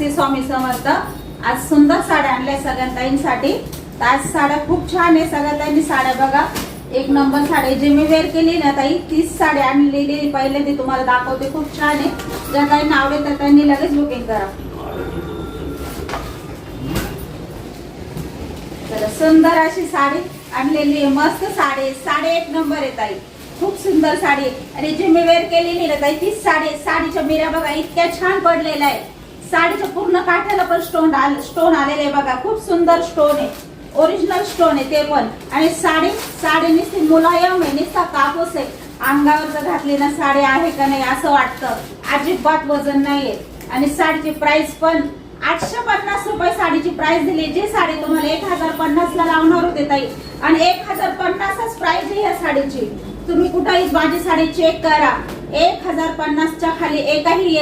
श्री स्वामी समर्थ। आज सुंदर साड्या आणल्या सगळ्या ताईंसाठी। आज साड्या खूप छान आहे, सगळ्या ताईंनी साड्या बघा, एक नंबर साडी जी मी वेअर केली ना ताई, 30 साड्या आणलेली पहिले ती तुम्हाला दाखवते, खूप छान आहे। ज्या ताईंना आवडेल त्या ताईंनी लगेच बुकिंग करा। तर सुंदर अशी साडी आणलेली आहे, मस्त साडी, साडी एक नंबर आहे ताई, खूप सुंदर साडी। आणि जी मी वेअर केलेली ना ताई, ती साडीच्या मिऱ्या बघा इतक्या छान पडलेल्या आहे। साडीच्या पूर्ण काठाला पण स्टोन आलेले आहे बघा, खूप सुंदर स्टोन आहे, ओरिजिनल स्टोन आहे ते पण। आणि साडी नुसती मुलायम आहे, नुसता कापूस आहे, अंगावर जर घातली ना साडी आहे का नाही असं वाटतं, अजिबात वजन नाहीये। आणि साडीची प्राइस पण 850 रुपये साडीची प्राइस दिली। जी साडी तुम्हाला 1050 ला लावणार होते ताई, आणि 1050च प्राइस आहे या साडीची। तुम्ही कुठेही माझी साडी चेक करा, 1050च्या खाली एकही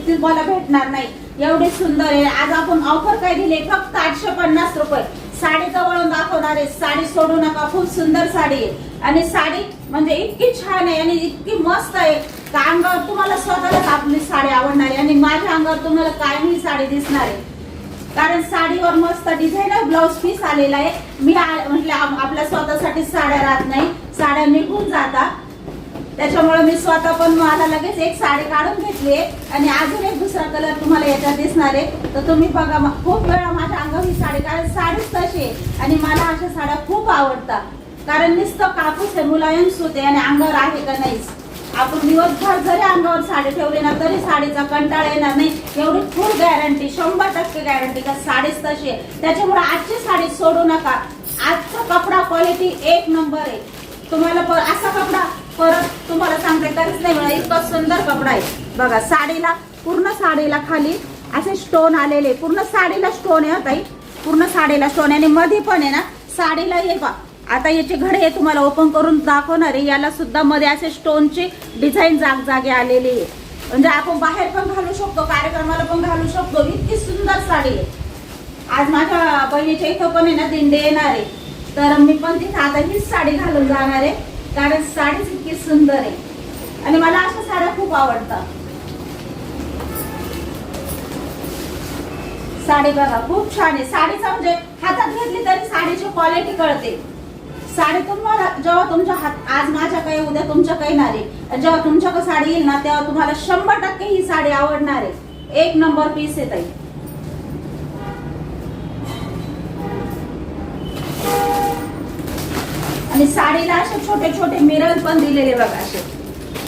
तुम्हाला भेटणार नाही, एवढी सुंदर आहे। आज आपण ऑफर काय दिली, फक्त 850 रुपये। साडी जवळून दाखवणार आहे, साडी सोडू नका, खूप सुंदर साडी आहे। आणि साडी म्हणजे इतकी छान आहे आणि इतकी मस्त आहे का अंगावर तुम्हाला स्वतःलाच आपली साडी आवडणार आहे, आणि माझ्या अंगावर तुम्हाला कायमही साडी दिसणार आहे, कारण साडीवर मस्त डिझाईनर ब्लाउज पीस आलेला आहे। मी म्हटलं आपल्या स्वतःसाठी साड्या राहत नाही, साड्या निघून जातात, त्याच्यामुळे मी स्वतः पण मला लगेच एक साडी काढून घेतली आणि अजून एक दुसरा कलर तुम्हाला याच्यात दिसणार आहे। तर तुम्ही बघा, खूप वेळा माझ्या अंगावर ही साडी, कारण साडीच तशी आहे आणि मला अशा साड्या खूप आवडतात, कारण नुसतं कापूस आहे, मुलायम सूत आहे आणि अंगावर आहे का नाहीच। आपण दिवसभर जरी अंगावर साडी ठेवली ना तरी साडीचा कंटाळा येणार नाही, एवढी फुल गॅरंटी, 100% गॅरंटी का साडीच तशी आहे। त्याच्यामुळे आजची साडी सोडू नका, आजचा कपडा क्वालिटी एक नंबर आहे। तुम्हाला असा कपडा परत तुम्हाला सांगते तरीच नाही मिळणार, इतका सुंदर कपडा आहे बघा। साडीला पूर्ण साडीला खाली असे स्टोन आलेले, पूर्ण साडीला स्टोन आहे ताई, पूर्ण साडीला स्टोन आहे। आणि मध्ये पण आहे ना साडीला हे बघा, आता याचे घडे हे तुम्हाला ओपन करून दाखवणार आहे, याला सुद्धा मध्ये असे स्टोनची डिझाईन जागे आलेली आहे, म्हणजे आपण बाहेर पण घालू शकतो, कार्यक्रमाला पण घालू शकतो, इतकी सुंदर साडी आहे। आज माझ्या बहिणीच्या इथं पण आहे ना दिंडे येणार आहे, तर मी पण तिथे आता हीच साडी घालून जाणार आहे, कारण साडीच इतकी सुंदर आहे आणि मला अशा साड्या खूप आवडतात। साडी बघा खूप छान आहे, साडीचा म्हणजे हातात घेतली तरी साडीची क्वालिटी कळते। साडी तुम्हाला जेव्हा तुमच्या हात, आज माझ्या काही उद्या तुमच्या काही नाही रे, जेव्हा तुमच्याकडे साडी येईल ना तेव्हा तुम्हाला 100% ही साडी आवडणार आहे, एक नंबर पीस आहे ताई। आणि साडीला असे छोटे छोटे मिरर पण दिलेले बघा, असे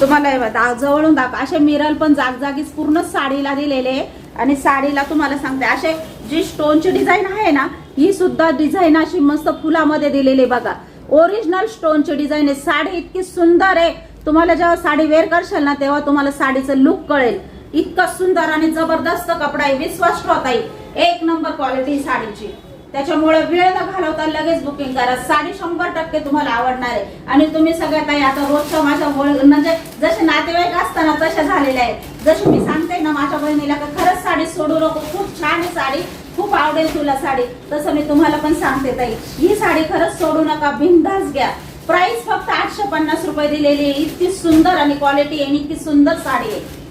तुम्हाला जवळून दाखवा, असे मिरर पण जागजागीच पूर्ण साडीला दिलेले। आणि साडीला तुम्हाला सांगते असे जी स्टोनची डिझाईन आहे ना, ही सुद्धा डिझाईन अशी मस्त फुलामध्ये दिलेली बघा, ओरिजिनल स्टोनची डिझाईन आहे। साडी इतकी सुंदर आहे, तुम्हाला जेव्हा साडी वेअर करशाल ना तेव्हा तुम्हाला साडीचं लुक कळेल, इतका सुंदर आणि जबरदस्त कपडा आहे, विश्वास ठेवता येईल, एक नंबर क्वालिटी साडीची। त्याच्यामुळे वेळ न घालवता लगेच बुकिंग करा, साडी 100% तुम्हाला आवडणार आहे। आणि तुम्ही सगळ्यात आता रोजच्या माझ्या म्हणजे जसे नातेवाईक असताना तशा झालेल्या आहेत, जशी मी सांगते ना माझ्या बहिणीला का खरंच साडी सोडू नको, खूप छान आहे साडी, खूप आवडेल तुला साडी, तसं मी तुम्हाला पण सांगते ताई, ही साडी खरंच सोडू नका, बिनधास्त घ्या। प्राइस फक्त 850 रुपये दिलेली आहे, इतकी सुंदर आणि क्वालिटी आहे, इतकी सुंदर साडी आहे।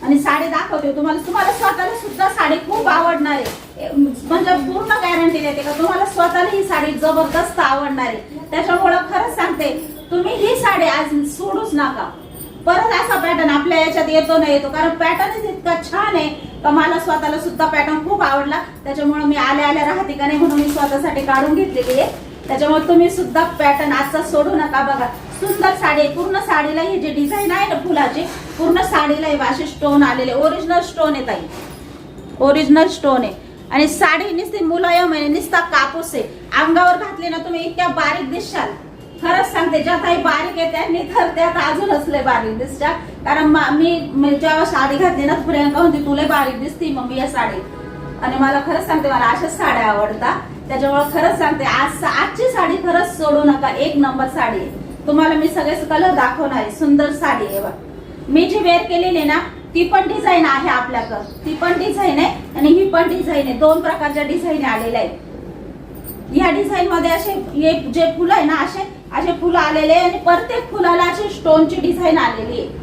आणि साडी दाखवते तुम्हाला स्वतःला सुद्धा साडी खूप आवडणार आहे, म्हणजे पूर्ण गॅरंटी देते का तुम्हाला स्वतःला ही साडी जबरदस्त आवडणार आहे। त्याच्यामुळे खरंच सांगते, तुम्ही ही साडी आज सोडूच नका। परत असा पॅटर्न आपल्या याच्यात येतो ना येतो, कारण पॅटर्नच इतका छान आहे का मला स्वतःला सुद्धा पॅटर्न खूप आवडला, त्याच्यामुळे मी आल्या राहते का नाही म्हणून मी स्वतःसाठी काढून घेतलेली आहे। त्याच्यामुळे तुम्ही सुद्धा पॅटर्न आजचा सोडू नका बघा, सुंदर साडी, पूर्ण साडीला ही जी डिझाईन आहे ना फुलाची, पूर्ण साडीला असे स्टोन आलेले, ओरिजिनल स्टोन आहे ताई, ओरिजिनल स्टोन आहे। आणि साडी नुसती मुलायम आहे, नुसता कापूस आहे, अंगावर घातली ना तुम्ही इतक्या बारीक दिसशाल, खरंच सांगते, ज्या काही बारीक आहे त्यांनी तर त्यात अजूनच लय बारीक दिसतात, कारण मी जेव्हा साडी घातली ना प्रियंका म्हणते तुला बारीक दिसती मम्मी या साडी, आणि मला खरंच सांगते मला अशाच साड्या आवडतात। त्याच्यामुळे खरंच सांगते आजची साडी खरंच सोडू नका, एक नंबर साडी आहे। तुम्हाला मी सगळे कलर दाखवणार आहे, सुंदर साडी आहे बघा। मी जी वेअर केलेली ना ती पण डिझाईन आहे आपल्याकडे, ती पण डिझाईन आहे आणि ही पण डिझाईन आहे, दोन प्रकारच्या डिझाईन आलेल्या आहेत। ह्या डिझाईन मध्ये असे हे जे फुलं आहे ना असे असे फुलं आलेले आणि प्रत्येक फुलाला अशी स्टोनची डिझाईन आलेली आहे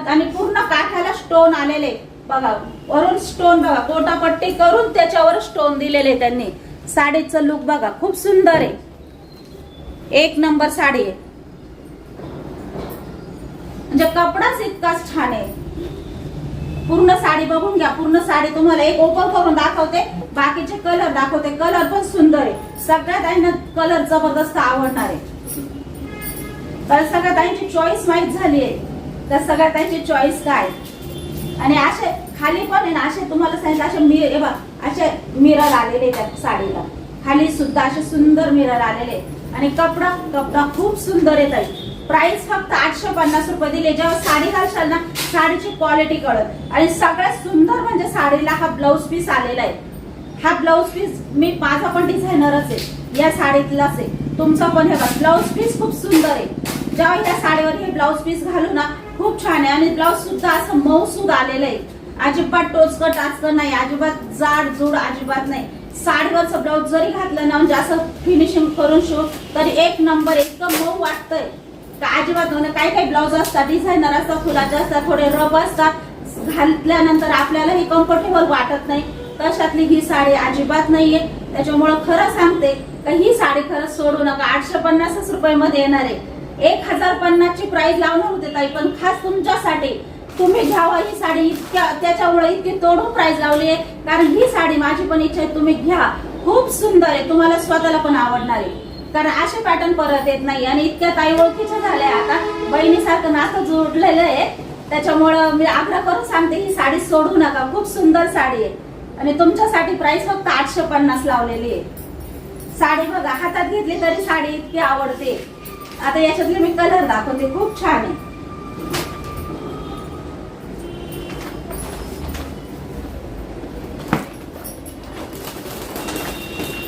आणि पूर्ण काठाला स्टोन आलेले बघा. वरून स्टोन बघा, गोटापट्टी करून त्याच्यावर स्टोन दिलेले त्यांनी. साडीचं लुक बघा खूप सुंदर आहे, एक नंबर साडी आहे. म्हणजे कपडाच इतकाच छान आहे. पूर्ण साडी बघून घ्या. पूर्ण साडी तुम्हाला एक ओपन करून दाखवते, बाकीचे कलर दाखवते. कलर पण सुंदर आहे. सगळ्यात आहे ना कलर जबरदस्त आवडणार आहे. तर सगळ्यात त्यांची चॉईस माहीत झाली आहे. तर सगळ्यात त्यांची चॉईस काय. आणि असे खाली पण आहे ना असे तुम्हाला सांगितलं असे असे मिरर आलेले त्या साडीला. खाली सुद्धा असे सुंदर मिरर आलेले आणि कपडा खूप सुंदर येत आहे. प्राइस फक्त 850 रुपये दिले. जेव्हा साडी घालशाल ना साडीची क्वालिटी कळत. आणि सगळ्यात सुंदर म्हणजे साडीला हा ब्लाऊज पीस आलेला आहे. हा ब्लाऊज पीस माझा पण डिझायनरच आहे, या साडीतलाच आहे. तुमचा पण हे ब्लाऊज पीस खूप सुंदर आहे. जेव्हा या साडीवर हे ब्लाऊज पीस घालू ना खूप छान आहे. आणि ब्लाऊज सुद्धा असं मऊसूद आलेलं आहे. अजिबात टोचकं टाचकं नाही, अजिबात जाड जूड अजिबात नाही. साडीवरचं ब्लाऊज जरी घातलं ना म्हणजे असं फिनिशिंग करून शिव तरी एक नंबर, इतकं मऊ वाटतंय का अजिबात नाही. काही ब्लाऊज असतात डिझायनर असतात, फुलाचे असतात, थोडे रफ असतात, घातल्यानंतर आपल्याला हे कम्फर्टेबल वाटत नाही. तशातली ही साडी अजिबात नाहीये. त्याच्यामुळे खरं सांगते का ही साडी खरंच सोडू नका. 850 रुपये मध्ये येणार आहे. 1050 ची प्राइस लावणार होते ताई, पण खास तुमच्यासाठी तुम्ही घ्यावा ही साडी. इतक्या त्याच्यामुळे इतकी तोडून प्राइस लावली आहे, कारण ही साडी माझी पण इच्छा आहे तुम्ही घ्या. खूप सुंदर आहे, तुम्हाला स्वतःला पण आवडणार आहे. कारण असे पॅटर्न परत येत नाही. आणि इतक्या ताई ओळखीच्या झाल्या आता, बहिणीसारखं नातं जोडलेलं आहे. त्याच्यामुळं मी आग्रह करून सांगते ही साडी सोडू नका. खूप सुंदर साडी आहे आणि तुमच्यासाठी प्राइस फक्त 850 लावलेली आहे. साडी बघा हातात घेतली तरी साडी इतकी आवडते. आता याच्यातले मी कलर दाखवते, खूप छान आहे.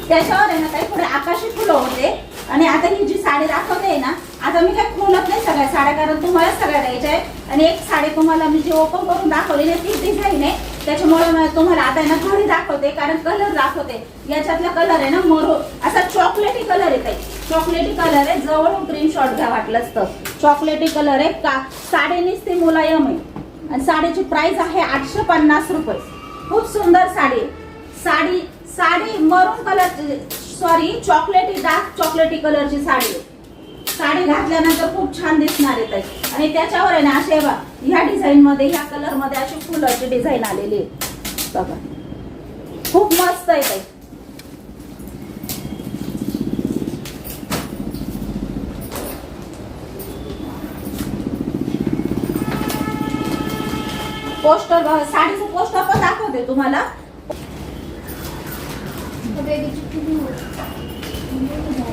त्याच्यावर आहे ना काही थोडे आकाशी फुलं होते. आणि आता ही जी साडी दाखवते ना, आता मी काय खोलत नाही सगळ्या साड्या, कारण तुम्हाला सगळ्या द्यायच्या आहे. आणि एक साडी तुम्हाला मी जी ओपन करून दाखवली ती डिझाईन आहे. त्याच्यामुळे तुम्हाला आता आहे ना घडी दाखवते, कारण कलर दाखवते. याच्यातला कलर आहे ना मरून असा चॉकलेटी कलर येत आहे. चॉकलेटी कलर आहे, जवळून स्क्रीनशॉट घ्या वाटलंच तर. चॉकलेटी कलर आहे का. साडी नुसती मुलायम आहे आणि साडीची प्राइस आहे 850 रुपये. खूप सुंदर साडी. साडी मरून कलर सॉरी चॉकलेटी डार्क चॉकलेटी कलरची साडी. साडी घातल्यानंतर खूप छान दिसणार आहे. आणि त्याच्यावर आहे ना असे ह्या डिझाईन मध्ये ह्या कलर मध्ये अशी फुलाची डिझाईन आलेली आहे बघा. खूप मस्त आहे ताई. पोस्टर साडीचं पोस्टर पण दाखवते तुम्हाला.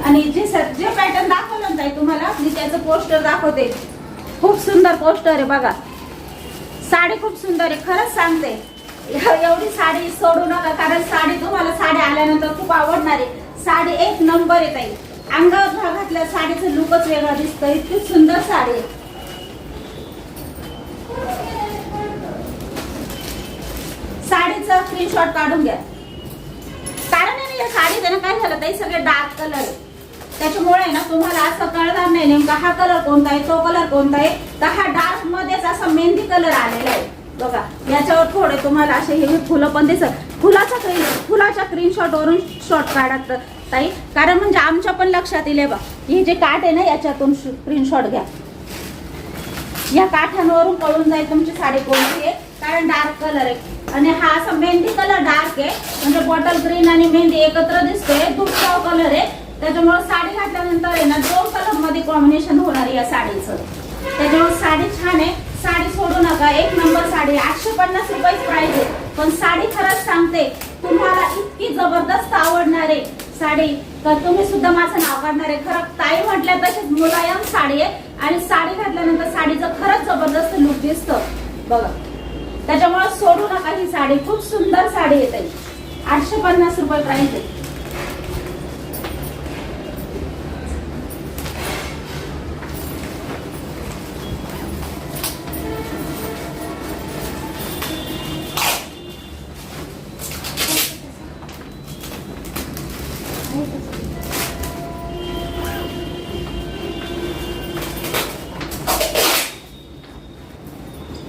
आणि जे पॅटर्न दाखवलं ना तुम्हाला मी त्याचं पोस्टर दाखवते. खूप सुंदर पोस्टर आहे बघा. साडी खूप सुंदर आहे, खरंच सांगते. एवढी साडी सोडू नका, कारण साडी तुम्हाला साडी आल्यानंतर खूप आवडणार आहे. साडी एक नंबर आहे ताई. अंगावर घातल्या साडीचं लुकच वेगळं दिसतं. इतकी सुंदर साडी आहे. साडीचा स्क्रीनशॉट काढून घ्या. कारण आहे ना या साडीत ना काय झालं ताई सगळे डार्क कलर आहे. त्याच्यामुळे ना तुम्हाला असं कळणार नाही नेमका हा कलर कोणता आहे तो कलर कोणता आहे. तर हा डार्क मध्येच असा मेहंदी कलर आलेला आहे बघा. याच्यावर थोडे तुम्हाला असे हे फुलं पण दिसत. फुलाच्या स्क्रीनशॉट वरून शॉट काढत ताई, कारण म्हणजे आमच्या पण लक्षात येईल बघा. हे जे काठ आहे ना याच्यातून स्क्रीनशॉट घ्या. या काठांवरून कळून जाईल तुमची साडी कोणती आहे, कारण डार्क कलर आहे. आणि हा असा मेहंदी कलर डार्क आहे, म्हणजे बॉटल ग्रीन आणि मेहंदी एकत्र दिसतोय. दुसरा कलर आहे. त्याच्यामुळे साडी घातल्यानंतर आहे ना 2 कलर मध्ये कॉम्बिनेशन होणार या साडीचं. त्याच्यामुळे साडी छान आहे. साडी सोडू नका, एक नंबर साडी. 850 रुपये प्राइस आहे, पण साडी खरंच सांगते तुम्हाला इतकी जबरदस्त आवडणार आहे साडी तर तुम्ही सुद्धा माझं नाव काढणार आहे. खरं ताई म्हटल्या तशीच मुलायम साडी आहे. आणि साडी घातल्यानंतर साडीचं खरंच जबरदस्त लुक दिसतं बघा. त्याच्यामुळे सोडू नका ही साडी. खूप सुंदर साडी येते. 850 रुपये प्राइस आहे.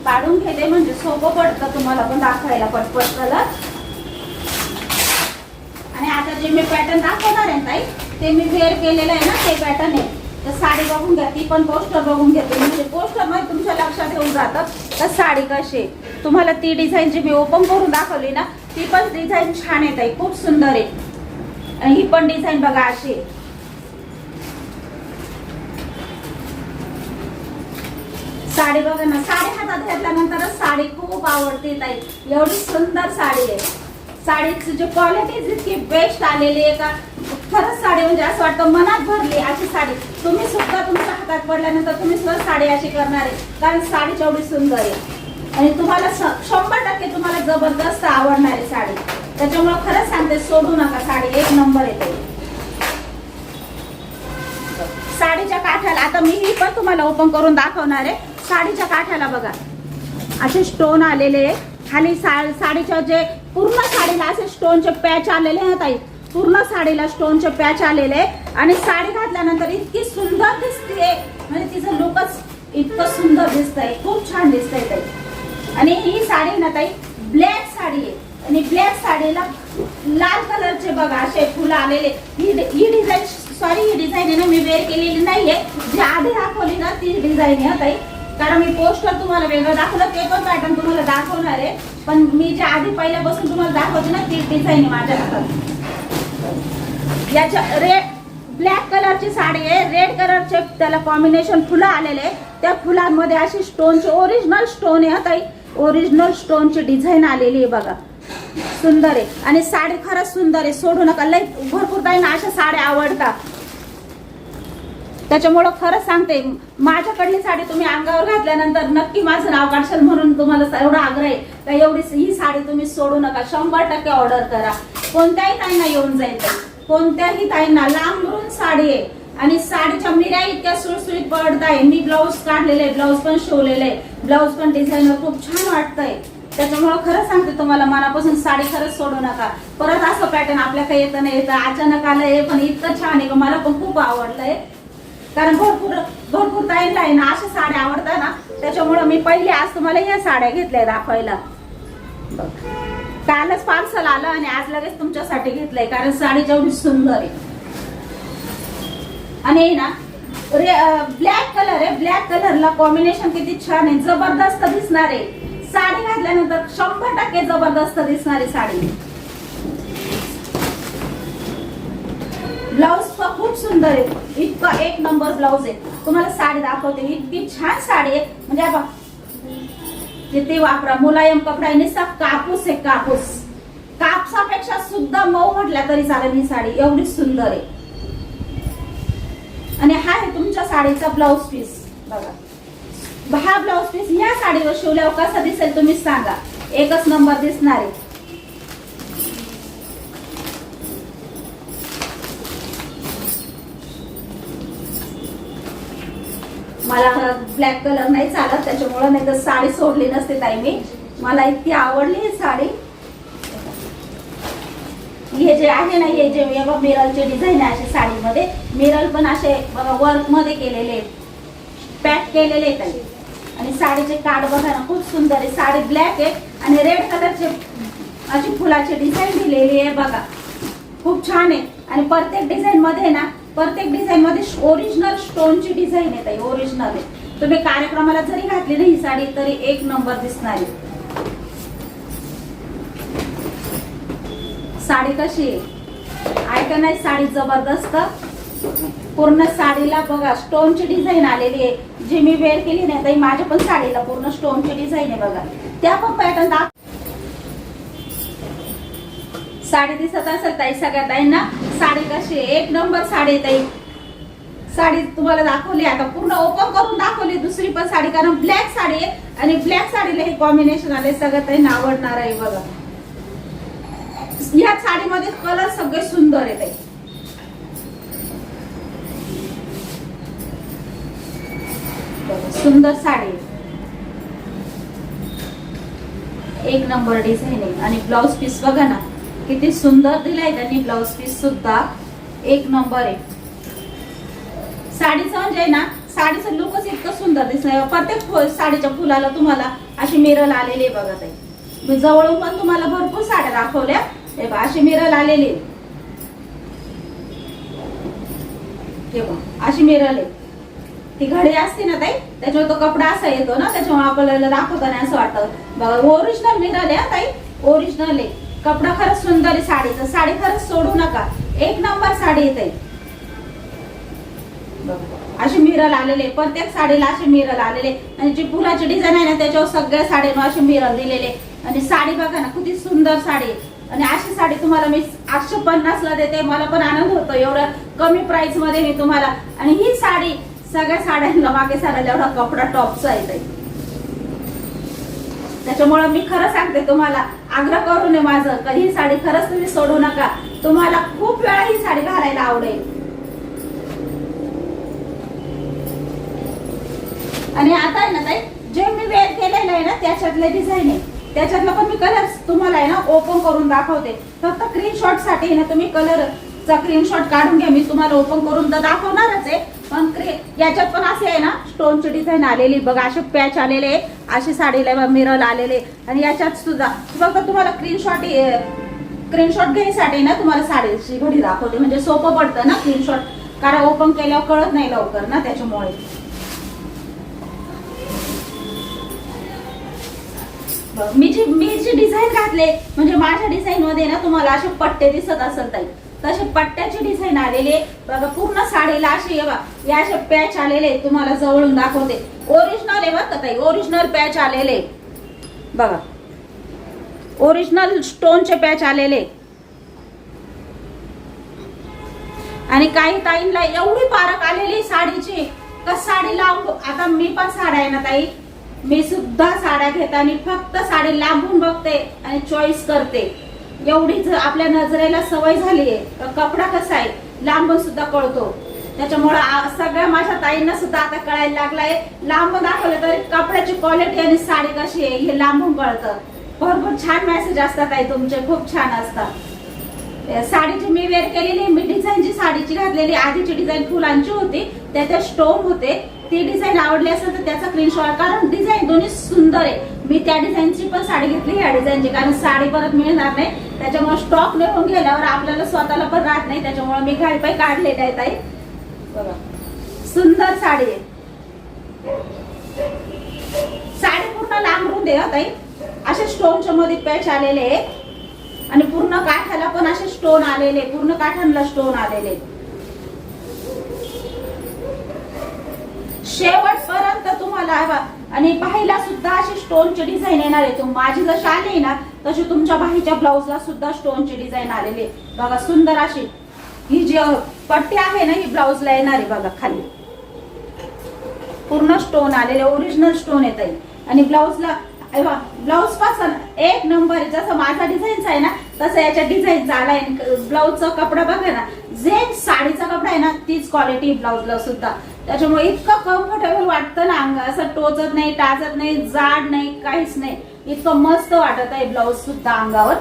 काढून घेते म्हणजे सोपं पडतं तुम्हाला पण दाखवायला पटपट कलर. आणि आता जे मी पॅटर्न दाखवणार आहे ताई ते मी वेअर केलेलं आहे ना ते पॅटर्न आहे. तर साडी बघून घ्या, ती पण पोस्टर बघून घेते म्हणजे पोस्टर मध्ये तुमच्या लक्षात येऊन जातं तर साडी कशी आहे. तुम्हाला ती डिझाईन जी मी ओपन करून दाखवली ना ती पण डिझाईन छान आहे ताई, खूप सुंदर आहे. आणि ही पण डिझाईन बघा अशी आहे. साडी बघा ना, साडी हातात घेतल्यानंतरच साडी खूप आवडते ताई, एवढी सुंदर साडी आहे. साडीची जी क्वालिटी इतकी बेस्ट आलेली आहे का खरंच साडी म्हणजे असं वाटतं मनात भरली अशी साडी. तुम्ही सुद्धा तुमच्या हातात पडल्यानंतर तुम्ही सुद्धा साडी अशी करणार आहे कारण साडी एवढी सुंदर आहे आणि तुम्हाला 100% तुम्हाला जबरदस्त आवडणार आहे साडी. त्याच्यामुळे खरंच सांगते सोडू नका, साडी एक नंबर येते. साडीच्या काठाला आता मी ही पण तुम्हाला ओपन करून दाखवणार आहे. साडीच्या काठाला बघा असे स्टोन आलेले आहे. खाली साडीच्या जे पूर्ण साडीला असे स्टोनचे पॅच आलेले आहेत ताई, पूर्ण साडीला स्टोनचे पॅच आलेले आहे. आणि साडी घातल्यानंतर इतकी सुंदर दिसते म्हणजे तिचं लुकच इतकं सुंदर दिसतंय, खूप छान दिसतंय ताई. आणि ही साडी ना ताई ब्लॅक साडी आहे आणि ब्लॅक साडीला लाल कलरचे बघा असे फुलं आलेले. ही डिझाईन ही डिझाईन आहे ना मी वेअर केलेली नाहीये, जी आधी दाखवली ना ती डिझाईन आहे ताई. कारण मी पोस्टर तुम्हाला वेगळं दाखवलं ते पण पॅटर्न तुम्हाला दाखवणार आहे, पण मी जे आधी पहिल्यापासून तुम्हाला दाखवते ना ती डिझाईन आहे माझ्या हातात. याच्या ब्लॅक कलरची साडी आहे, रेड कलरचे त्याला कॉम्बिनेशन फुलं आलेले आहे. त्या फुलांमध्ये अशी स्टोनचे ओरिजिनल स्टोन आहे ताई, ओरिजिनल स्टोनची डिझाईन आलेली आहे बघा, सुंदर आहे. आणि साडी खरंच सुंदर आहे, सोडू नका. लई भरपूर ताई ना अशा साड्या आवडतात, त्याच्यामुळं खरंच सांगते माझ्याकडली साडी तुम्ही अंगावर घातल्यानंतर नक्की माझं नाव काढशाल म्हणून तुम्हाला एवढा आग्रह आहे का एवढी ही साडी तुम्ही सोडू नका, 100% ऑर्डर करा. कोणत्याही ताईंना येऊन जाईल, कोणत्याही ताईंना. लांबून साडी आहे आणि साडीच्या मिऱ्या इतक्या सुळसुळीत पडत आहे. मी ब्लाऊज काढलेले आहे, ब्लाऊज पण शिवलेले आहे, ब्लाऊज पण डिझाईनर खूप छान वाटतंय. त्याच्यामुळे खरंच सांगते तुम्हाला मनापासून साडी खरंच सोडू नका. परत असं पॅटर्न आपल्या काही येतं नाही येतं, अचानक आलं हे पण इतकं छान आहे, मला पण खूप आवडलंय. कारण भरपूर ताईंना आहे ना अशा साड्या आवडतात ना, त्याच्यामुळे मी पहिले आज तुम्हाला या साड्या घेतल्या दाखवायला. कालच पार्सल आलं आणि आज लगेच तुमच्यासाठी घेतलंय कारण साडी जेवढी सुंदर आहे. आणि ना ब्लॅक कलर आहे, ब्लॅक कलरला कॉम्बिनेशन किती छान आहे, जबरदस्त दिसणार आहे. साडी घातल्यानंतर 100% जबरदस्त दिसणारी साडी. ब्लाऊज खूप सुंदर आहे, इतका एक नंबर ब्लाऊज आहे. तुम्हाला साडी दाखवते, इतकी छान साडी आहे म्हणजे ते वापरा. मुलायम कपडा आहे, नुसता कापूस आहे, कापूस. कापसापेक्षा सुद्धा मऊ म्हटल्या तरी चालेल ही साडी, एवढी सुंदर आहे. आणि हा आहे तुमच्या साडीचा ब्लाऊज पीस बघा. हा ब्लाऊज पीस या साडीवर शिवल्यावर कसा दिसेल तुम्ही सांगा, एकच नंबर दिसणार आहे. मला ब्लॅक कलर नाही चालत त्याच्यामुळे, नाही तर साडी सोडली नसते ताई मी. मला इतकी आवडली ही साडी. हे जे आहे ना हे जे मिरलचे डिझाईन आहे अशा साडीमध्ये, मिरल पण असे वर्क मध्ये केलेले, पॅक केलेले आहेत. आणि साडीचे काठ बघा ना खूप सुंदर आहे. साडी ब्लॅक आहे आणि रेड कलरचे अशी फुलाची डिझाईन दिलेली आहे बघा, खूप छान आहे. आणि प्रत्येक डिझाईन मध्ये ना प्रत्येक डिझाईन मध्ये ओरिजिनल स्टोनची डिझाईन आहे, ओरिजिनल आहे. तुम्ही कार्यक्रमाला जरी घातली ना ही साडी तरी एक नंबर दिसणार आहे. साडी कशी आहे का नाही, साडी जबरदस्त. पूर्ण साडीला बघा स्टोनची डिझाईन आलेली आहे, जी मी वेअर केली नाही ताई माझ्या पण साडीला पूर्ण स्टोनची डिझाईन आहे बघा. त्या पण पॅटर्न साडी दिसत असेल ताई सगळ्या ताईंना. साडी कशी आहे, एक नंबर साडी ताई. साडी तुम्हाला दाखवली, आता पूर्ण ओपन करून दाखवली दुसरी पण साडी, कारण ब्लॅक साडी आहे आणि ब्लॅक साडीला हे कॉम्बिनेशन आले, सगळ्या ताईंना आवडणार आहे बघा. या साडीमध्ये कलर सगळे सुंदर आहे ताई. सुंदर साडी, एक नंबर डिझाईन आहे. आणि ब्लाउज पीस बघा ना किती सुंदर दिलाय त्यांनी ब्लाउज पीस सुद्धा. एक नंबर आहे. साडीचं म्हणजे ना साडीचं लुकच इतकं सुंदर दिसतंय. प्रत्येक साडीच्या फुलाला तुम्हाला अशी मिरल आलेली आहे बघा ताई. मी जवळून पण तुम्हाला भरपूर साड्या दाखवल्या. हे बघा अशी मिरल आलेली आहे. हे बघा अशी मिरल आहे. ती घडी असते ना ताई त्याच्यावर तो कपडा असा येतो ना त्याच्यामुळे आपल्याला दाखवताना असं वाटतं. बघा ओरिजिनल मिरल आहे ताई. ओरिजिनल आहे. कपडा खरंच सुंदर आहे साडीचा. साडी खरंच सोडू नका. एक नंबर साडी येते. अशी मिरल आलेले प्रत्येक साडीला असे मिरल आलेले आणि जी फुलाची डिझाईन आहे ना त्याच्यावर सगळ्या साड्यांवर असे मिरल दिलेले. आणि साडी बघा ना किती सुंदर साडी आहे. आणि अशी साडी तुम्हाला मी 850 ला देते. मला पण आनंद होतो एवढ्या कमी प्राइस मध्ये मी तुम्हाला. आणि ही साडी सगळ्या साड्यांना मागे साड्याला एवढा कपडा टॉपचा आहे. त्याच्यामुळे मी खरं सांगते तुम्हाला आग्रह करू नये माझं का ही साडी खरंच तुम्ही सोडू नका. तुम्हाला खूप वेळा ही साडी घालायला आवडेल. आणि आता आहे ना ताई जे मी वेअर केलेलं आहे ना त्याच्यातले डिझाईन आहे. त्याच्यातला पण मी कलर तुम्हाला आहे ना ओपन करून दाखवते. फक्त स्क्रीनशॉट साठी ना तुम्ही कलरचा स्क्रीनशॉट काढून घ्या. मी तुम्हाला ओपन करून तर दाखवणारच आहे. पण याच्यात पण असे आहे ना स्टोनची डिझाईन आलेली बघा. असे पॅच आलेले अशी साडीला मिरल आलेले. आणि याच्यात सुद्धा फक्त तुम्हाला स्क्रीनशॉट घ्यायसाठी ना तुम्हाला साडीची घडी दाखवते. म्हणजे सोपं पडतं ना स्क्रीनशॉट कारण ओपन केल्यावर कळत नाही लवकर ना त्याच्यामुळे. मी जी डिझाईन घातले म्हणजे माझ्या डिझाईन मध्ये ना तुम्हाला असे पट्टे दिसत असेल ताई तसे पट्ट्याची डिझाईन आलेली बघा. पूर्ण साडीला असे या असे पॅच आलेले तुम्हाला जवळून दाखवते. ओरिजिनल आहे बघा ताई. ओरिजिनल पॅच आलेले बघा. ओरिजिनल स्टोनचे पॅच आलेले. आणि काही ताईंना एवढी पारख आलेली साडीची का साडी लांब. आता मी पण साड्या आहे ना ताई मी सुद्धा साड्या घेताना फक्त साडी लांबून बघते आणि चॉईस करते. एवढीच आपल्या नजरेला सवय झाली आहे. कपडा कसा आहे लांबून सुद्धा कळतो. त्याच्यामुळे सगळ्या माझ्या ताईंना सुद्धा आता कळायला लागलाय. लांब दाखवलं तरी कपड्याची क्वालिटी आणि साडी कशी आहे हे लांबून कळतं. भरपूर छान मेसेज असतात ताई तुमचे. खूप छान असतात. साडीची मी वेअर केलेली मी डिझाईनची साडीची घातलेली आधीची डिझाईन फुलांची होती त्याच्यात स्टोन होते. ती डिझाईन आवडली असेल तर त्याचा स्क्रीनशॉट कारण डिझाईन दोन्ही सुंदर आहे. मी त्या डिझाईनची पण साडी घेतली या डिझाईनची कारण साडी परत मिळणार नाही. त्याच्यामुळे स्टॉक निघून गेल्यावर आपल्याला स्वतःला पण राहत नाही. त्याच्यामुळे मी घाईपाई काढलेले आहे ताई. बघा सुंदर साडी आहे. साडी पूर्ण लांबरून दे ताई. असे स्टोनच्या मध्ये पॅच आलेले आणि पूर्ण काठाला पण असे स्टोन आलेले. पूर्ण काठांना स्टोन आलेले. शेवटपर्यंत तुम्हाला आणि बाहीला सुद्धा अशी स्टोनची डिझाईन येणार आहे. माझी जशी आली ना तशी तुमच्या बाहीच्या ब्लाउजला सुद्धा स्टोनची डिझाईन आलेली बघा. सुंदर अशी ही जी पट्टी आहे ना ही ब्लाउजला येणार आहे बघा. खाली पूर्ण स्टोन आलेले ओरिजिनल स्टोन येत आहे. आणि ब्लाउजला ब्लाउज पासून एक नंबर आहे. जसं माझा डिझाईनचा आहे ना तसं याच्या डिझाईनचा आलाय. ब्लाउजचा कपडा बघा ना जे साडीचा कपडा आहे ना तीच क्वालिटी ब्लाउजला सुद्धा. त्याच्यामुळे इतकं कम्फर्टेबल वाटतं ना अंग असं टोचत नाही टाचत नाही जाड नाही काहीच नाही. इतकं मस्त वाटत आहे ब्लाउज सुद्धा अंगावर.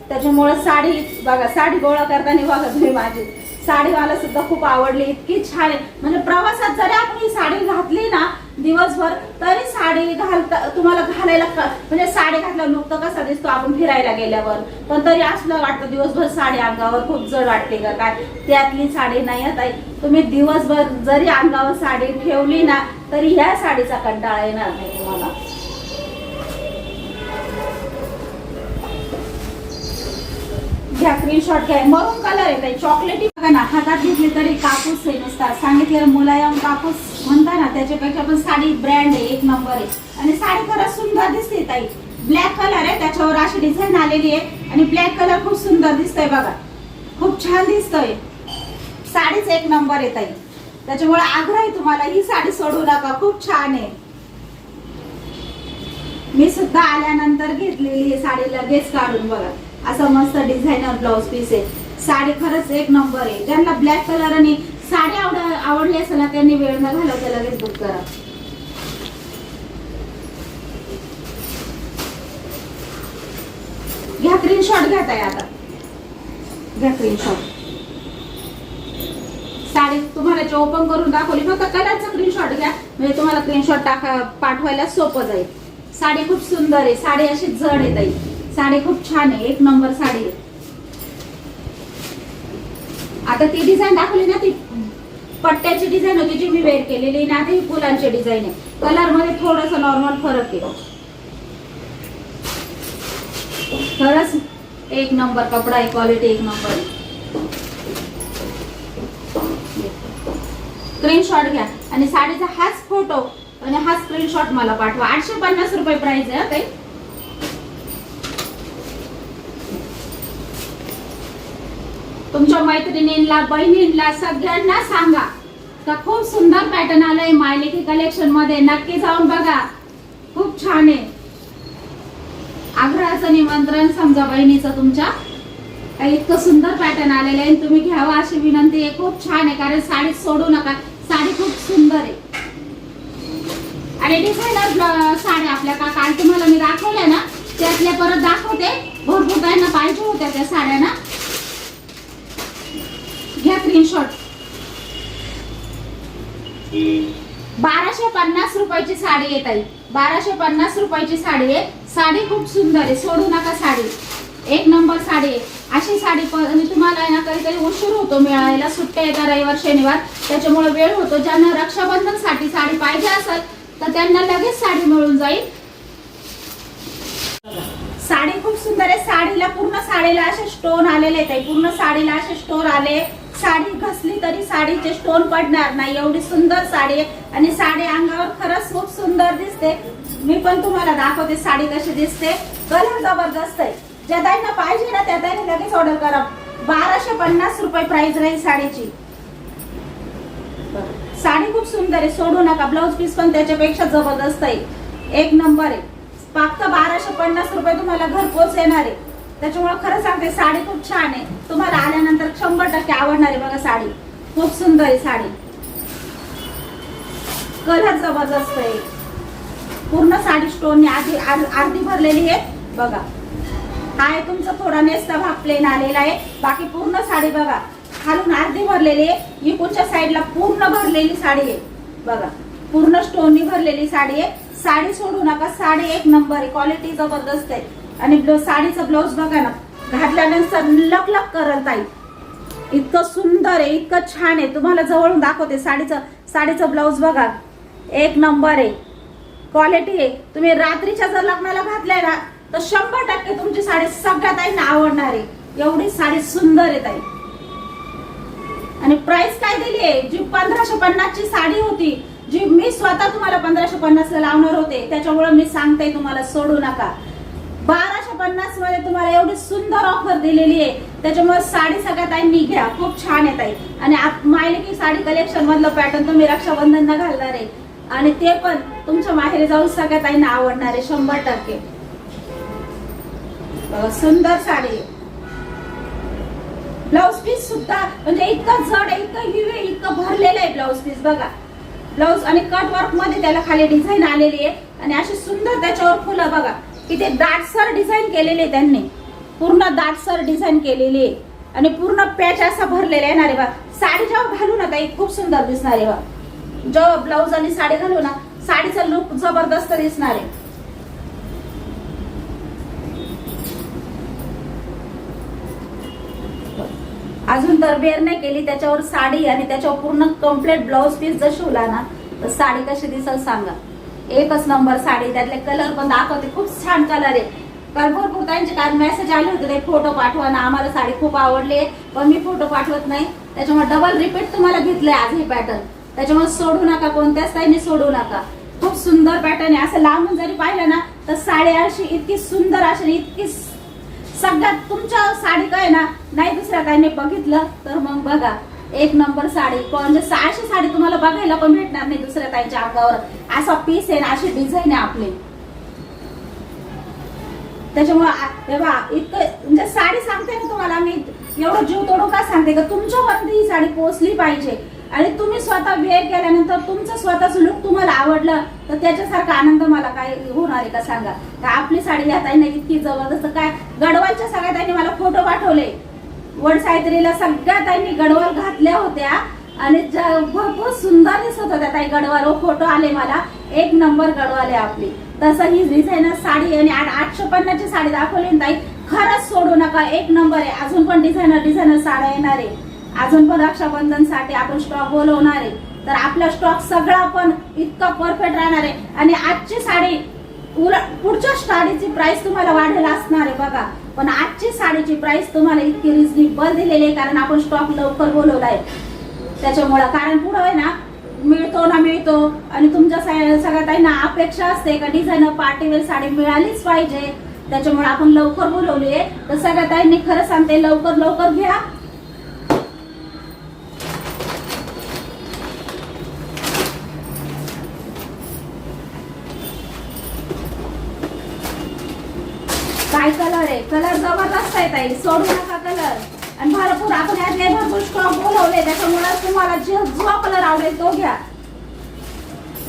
त्याच्यामुळे साडी बघा साडी गोळा करताना बघा तुम्ही माझी साडी मला सुद्धा खूप आवडली. इतकी छान आहे म्हणजे प्रवासात जरी आपण ही साडी घातली ना दिवसभर तरी साडी तुम्हाला घालायला म्हणजे साडी घातल्यावर लुक तर कसा दिसतो आपण फिरायला गेल्यावर. पण तरी असलं वाटतं दिवसभर साडी अंगावर खूप जड वाटते का काय. त्यातली साडी नाही आता तुम्ही दिवसभर जरी अंगावर साडी ठेवली ना तरी ह्या साडीचा कंटाळा येणार नाही तुम्हाला. घ्या स्क्रीनशॉट घ्या. मरून कलर आहे चॉकलेटी बघा ना. हातात घेतली तरी कापूस आहे नुसता. सांगितलेलं मुलायम कापूस म्हणता ना त्याच्यापेक्षा पण साडी ब्रँड आहे एक नंबर आहे. आणि साडी खरंच सुंदर दिसते ताई. ब्लॅक कलर आहे त्याच्यावर अशी डिझाईन आलेली आहे आणि ब्लॅक कलर खूप सुंदर दिसतोय बघा. खूप छान दिसतोय. साडीच एक नंबर आहे ताई. त्याच्यामुळे आग्रह आहे तुम्हाला ही साडी सोडू नका. खूप छान आहे. मी सुद्धा आल्यानंतर घेतलेली साडी लगेच काढून बघा. असं मस्त डिझायनर ब्लाउज पीस आहे. साडी खरंच एक नंबर आहे. ज्यांना ब्लॅक कलर आणि साडी आवडली असेल ना त्यांनी वेळ न घालवता लगेच बुक करा. घ्या स्क्रीनशॉट घ्या ताई. आता घ्या स्क्रीनशॉट. साडी तुम्हाला जे ओपन करून दाखवली फक्त कलरचा स्क्रीनशॉट घ्या, म्हणजे तुम्हाला स्क्रीनशॉट पाठवायला सोपं जाईल. साडी खूप सुंदर आहे, साडी अशी जड आहे ताई, साडी खूप छान आहे, एक नंबर साडी आहे. आता ती डिझाईन दाखवली ना, ती पट्ट्याची डिझाईन होती जी मी वेअर केलेली ना, आता ही फुलांची डिझाईन आहे. कलर मध्ये थोडस नॉर्मल फरक आहे. खरंच एक नंबर कपडा आहे, क्वालिटी एक नंबर आहे. स्क्रीनशॉट घ्या आणि साडीचा हाच फोटो आणि हा स्क्रीनशॉट मला पाठवा. 850 रुपये प्राइस आहे काही. तुमच्या मैत्रिणींना, बहिणींना, सगळ्यांना सांगा का खूप सुंदर पॅटर्न आलंय मायलेकी कलेक्शन मध्ये, नक्की जाऊन बघा, खूप छान आहे. आग्रहाचं निमंत्रण समजा बहिणीचं तुमच्या, इतकं सुंदर पॅटर्न आलेलं आहे, तुम्ही घ्यावा अशी विनंती आहे. खूप छान आहे, कारण साडी सोडू नका, साडी खूप सुंदर आहे. आणि डिझायनर साड्या आपल्या का काल तुम्हाला मी दाखवल्या ना, त्यातल्या परत दाखवते. भरपूर त्यांना पाहिजे होत्या त्या साड्या ना, घ्या स्क्रीनशॉट. 1250 रुपयाची साडी आहे ताई, 1250 रुपयाची साडी आहे. साडी खूप सुंदर आहे, सोडू नका साडी, एक नंबर साडी आहे. अशी साडी तुम्हाला ना कधीतरी उशीर होतो मिळायला, सुट्ट्या येतात रविवार शनिवार, त्याच्यामुळे वेळ होतो. ज्यांना रक्षाबंधन साठी साडी पाहिजे असेल तर त्यांना लगेच साडी मिळून जाईल. साडी खूप सुंदर आहे. साडीला पूर्ण साडीला असे स्टोन आलेले आहेत, पूर्ण साडीला असे स्टोन आले. साडी घसली तरी साडीचे स्टोन पडणार नाही, एवढी सुंदर साडी आहे. आणि साडी अंगावर खरंच खूप सुंदर दिसते. मी पण तुम्हाला दाखवते साडी कशी दिसते. कलर जबरदस्त आहे. ज्या ताईंना पाहिजे ना त्या ताईंनी लगेच ऑर्डर करा. 1250 रुपये प्राइस राहील साडीची. साडी खूप सुंदर आहे, सोडू नका. ब्लाउज पीस पण त्याच्यापेक्षा जबरदस्त आहे, एक नंबर आहे. फक्त 1250 रुपये तुम्हाला घरपोच येणार आहे. त्याच्यामुळे खरं सांगते साडी खूप छान आहे. तुम्हाला आल्यानंतर 100% आवडणार आहे. बघा साडी खूप सुंदर आहे. साडी कलर जबरदस्त आहे. पूर्ण साडी स्टोन अर्धी भरलेली आहे. बघा हा आहे तुमचा थोडा नेसता भाग प्लेन आलेला आहे, बाकी पूर्ण साडी बघा खालून अर्धी भरलेली आहे. इकडच्या साईडला पूर्ण भरलेली साडी आहे. बघा पूर्ण स्टोननी भरलेली साडी आहे. साडी सोडू नका, साडी एक नंबर आहे, क्वालिटी जबरदस्त आहे. आणि साडीचा ब्लाऊज बघा ना, घातल्यानंतर लक करल ताई, इतकं सुंदर आहे, इतकं छान आहे. तुम्हाला जवळून दाखवते साडीचं ब्लाऊज बघा, एक नंबर आहे, क्वालिटी आहे. तुम्ही रात्रीच्या जर लग्नाला घातलाय ना तर 100% तुमची साडी सगळ्या ताईंना आवडणार आहे. एवढी साडी सुंदर आहे ताई. आणि प्राइस काय दिली आहे, जी 1550 ची साडी होती, जी मी स्वतः तुम्हाला 1550 ला लावणार होते, त्याच्यामुळे मी सांगते तुम्हाला सोडू नका. 1250 मध्ये तुम्हाला एवढी सुंदर ऑफर दिलेली आहे. त्याच्यामुळे साडी सगळ्या ताईंनी घ्या, खूप छान आहे ताई. आणि मायलेकी साडी कलेक्शन मधलं पॅटर्न तुम्ही रक्षाबंधनला घालणार आहे, आणि ते पण तुमच्या माहेरी जाऊन सगळ्या ताईंना आवडणार आहे 100%. सुंदर साडी. ब्लाउज पीस सुद्धा म्हणजे इतकं जड आहे, इतकं हिवे, इतकं भरलेलं आहे ब्लाउज पीस. बघा ब्लाउज आणि कट वर्क मध्ये त्याला खाली डिझाईन आलेली आहे, आणि अशी सुंदर त्याच्यावर फुलं बघा किती दाटसर डिझाईन केलेली आहे त्यांनी, पूर्ण दाटसर डिझाईन केलेली आहे. आणि पूर्ण पॅच असा भरलेला आहे ना रे बा. साडी जेव्हा घालू ना ताई खूप सुंदर दिसणार आहे बा. जेव्हा ब्लाउज आणि साडी घालू ना, साडीचा लुक जबरदस्त दिसणार आहे. अजून तर वेअर नाही केली, त्याच्यावर साडी आणि त्याच्यावर पूर्ण कम्प्लीट ब्लाउज पीस जर शिवला ना तर साडी कशी दिसेल सांगा. एकच नंबर साडी. त्यातले कलर पण दाखवते, खूप छान कलर आहे. कारण भरपूर त्यांचे कारण मेसेज आले होते, फोटो पाठवा ना, आम्हाला साडी खूप आवडली, पण मी फोटो पाठवत नाही. त्याच्यामुळे डबल रिपीट तुम्हाला घेतलंय आज हे पॅटर्न. त्याच्यामुळे सोडू नका, कोणत्याच ताईंनी सोडू नका. खूप सुंदर पॅटर्न आहे. असं लांबून जरी पाहिलं ना तर साडी अशी इतकी सुंदर अशी, इतकी सगळ्यात तुमच्या साडी काय ना नाही दुसऱ्या काहीने बघितलं तर मग बघा एक नंबर साडी. म्हणजे अशी साडी तुम्हाला बघायला पण भेटणार नाही दुसऱ्या ताईंच्या अंगावर. असा पीस आहे ना, अशी डिझाईन आहे आपली. त्याच्यामुळे इतकं म्हणजे साडी सांगते ना तुम्हाला मी, एवढं जीव तोडू का सांगते का तुमच्यापर्यंत ही साडी पोहोचली पाहिजे. आणि तुम्ही स्वतः वेअर केल्यानंतर तुमचं स्वतःच लुक तुम्हाला आवडलं तर त्याच्यासारखा आनंद मला काय होणार आहे का सांगा. का आपली साडी या ताईने इतकी जबरदस्त, काय गडवालच्या सगळ्या ताईंनी मला फोटो पाठवले. वड सावित्रीला सगळ्या ताईंनी गडवाल घातल्या होत्या आणि भरपूर सुंदर दिसत होत्या ताई गडवाल. फोटो आले मला, एक नंबर गडवाले आपली. तसं ही डिझायनर साडी आणि 850 ची साडी दाखवली ना ताई, खरंच सोडू नका, एक नंबर आहे. अजून पण डिझायनर साड्या येणार आहे, अजून पण रक्षाबंधन साठी आपण स्टॉक बोलवणार आहे. तर आपला स्टॉक सगळा पण इतका परफेक्ट राहणार आहे. आणि आजची साडी पुढच्या साडीची प्राइस तुम्हाला वाढेल असणार आहे बघा, पण आजची साडीची प्राइस तुम्हाला इतकी रिजनेबल दिलेली आहे कारण आपण स्टॉक लवकर बोलवलाय त्याच्यामुळे. कारण पुढे आहे ना मिळतो ना मिळतो, आणि तुमच्या सगळ्या ताईंना अपेक्षा असते का डिझायनर पार्टीवेअर साडी मिळालीच पाहिजे, त्याच्यामुळे आपण लवकर बोलवली आहे. तर सगळ्या ताईंनी खरं सांगते लवकर लवकर घ्या. काय कलर आहे, कलर जबरदस्त आहे ताई, सोडू नका कलर. आणि भरपूर आपण यातले भरपूर स्टॉक बोलवले, त्याच्यामुळे तुम्हाला जो कलर आवडेल तो घ्या.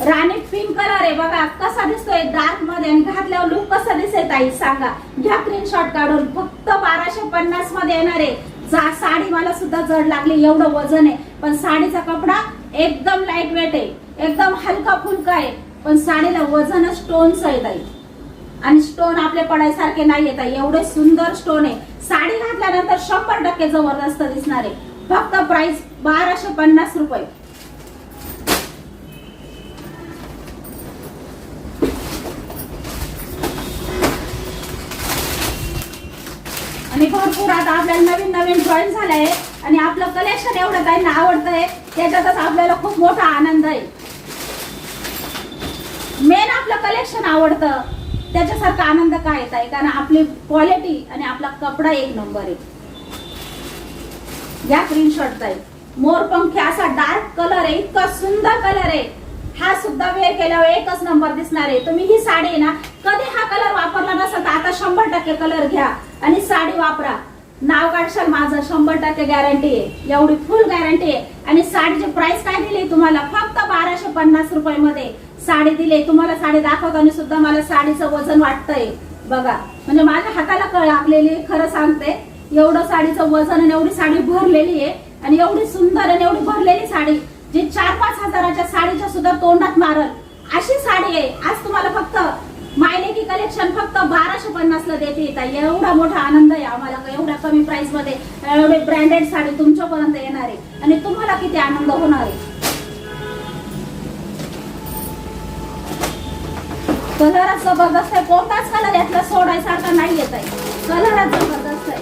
राणी पिंक कलर आहे बघा, कसा दिसतोय डार्क मध्ये, आणि घातल्यावर लुक कसा दिसेल ताई सांगा. घ्या स्क्रीनशॉट काढून. फक्त 1250 मध्ये येणार आहे. साडी मला सुद्धा जड लागली, एवढं वजन आहे, पण साडीचा कपडा एकदम लाईट वेट आहे, एकदम हलका फुलका आहे, पण साडीला वजन स्टोन्स आहे ताई. आणि स्टोन आपले पडायसारखे नाही येत, एवढे सुंदर स्टोन आहे. साडी घातल्यानंतर 100% जबरदस्त दिसणार आहे. फक्त प्राइस 1250 रुपये. आणि भरपूर आता आपल्याला नवीन नवीन जॉईन झालंय आणि आपलं कलेक्शन एवढं त्यांना आवडतंय, त्याच्यातच आपल्याला खूप मोठा आनंद आहे. मेन आपलं कलेक्शन आवडतं, त्याच्यासारखा आनंद काय येत आहे, कारण आपली क्वालिटी आणि आपला कपडा एक नंबर आहे. या स्क्रीनशॉटचा आहे. मोरपंखी असा डार्क कलर आहे, इतका सुंदर कलर आहे. हा सुद्धा वेअर केल्यावर एकच नंबर दिसणार आहे. तुम्ही ही साडी आहे ना, कधी हा कलर वापरला नसेल तर आता 100% कलर घ्या आणि साडी वापरा. नाव काढशाल माझं, 100% गॅरंटी आहे, एवढी फुल गॅरंटी आहे. आणि साडीची प्राइस काय दिली तुम्हाला, फक्त 1250 रुपये मध्ये साडी दिली. तुम्हाला साडी दाखवताना सुद्धा मला साडीचं वजन वाटतंय बघा, म्हणजे माझ्या हाताला कळ लागलेली, खरं सांगते. एवढं साडीचं वजन आणि एवढी साडी भरलेली आहे, आणि एवढी सुंदर आणि एवढी भरलेली साडी जी 4-5 हजाराच्या साडीच्या सुद्धा तोंडात मारल अशी साडी आहे. आज तुम्हाला फक्त मायलेकी कलेक्शन फक्त 1250 ला देते येत. एवढा मोठा आनंद आहे आम्हाला, एवढ्या कमी प्राइस मध्ये एवढी ब्रँडेड साडी तुमच्यापर्यंत येणार आहे, आणि तुम्हाला किती आनंद होणार आहे. कलरच जबरदस्त आहे, कोणताच कलर यातला सोडायसारखा नाही येत आहे, कलरच जबरदस्त आहे.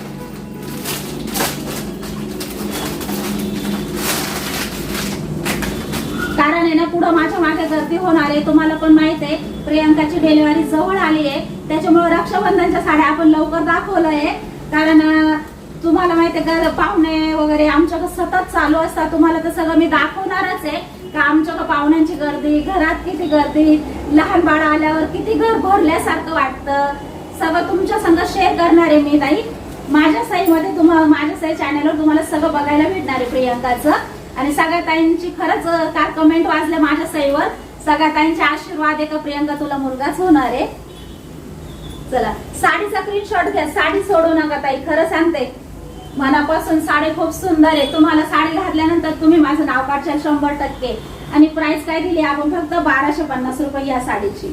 कारण आहे ना पुढं माझ्या मागे गर्दी होणार आहे, तुम्हाला पण माहित आहे. प्रियंकाची डिलिव्हरी जवळ आली आहे, त्याच्यामुळे रक्षाबंधनच्या साड्या आपण लवकर दाखवलंय. कारण तुम्हाला माहिती आहे पाहुणे वगैरे आमच्याकडे सतत चालू असतात, तुम्हाला तर सगळं मी दाखवणारच आहे. का आमच्याकडे पाहुण्यांची गर्दी, घरात किती गर्दी, लहान बाळ आल्यावर किती घर भरल्यासारखं वाटतं, सगळं तुमच्या संग शेअर करणार आहे मी ताई. माझ्या साईमध्ये तुम्हाला, माझ्या साई चॅनलवर तुम्हाला सगळं बघायला भेटणार आहे प्रियंकाचं. आणि सगळ्या ताईंची खरंच काल कमेंट वाचल्या माझ्या साईवर, सगळ्या ताईंचे आशीर्वाद आहे का प्रियंका तुला मुलगाच होणार आहे. चला साडीचा स्क्रीनशॉट घ्या, साडी सोडू नका ताई, खरं सांगते मनापासून साडी खूप सुंदर आहे. तुम्हाला साडी घातल्यानंतर तुम्ही माझं नाव काढशाल 100%. आणि प्राइस काय दिली आपण, फक्त 1250 रुपये या साडीची.